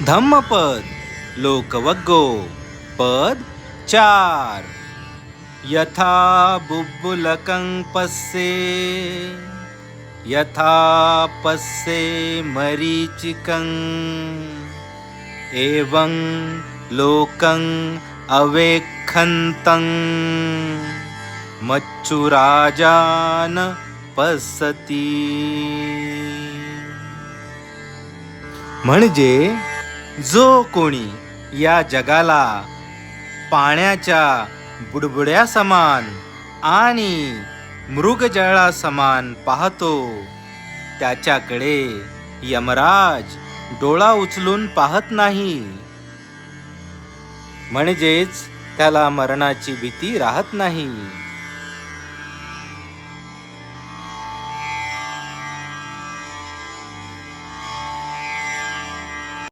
धम्मपद लोकवग्गो पद 4. यथा बुब्बुलकं पस्ये यथा पस्ये मरीचिकं एवं लोकं अवेक्षन्तं मच्छुराजान पसती. म्हणजे जो कोणी या जगाला पाण्याच्या बुडबुड्या समान आणि मृगजळा समान पाहतो त्याच्याकडे यमराज डोळा उचलून पाहत नाही. म्हणजेच त्याला मरणाची भीती राहत नाही.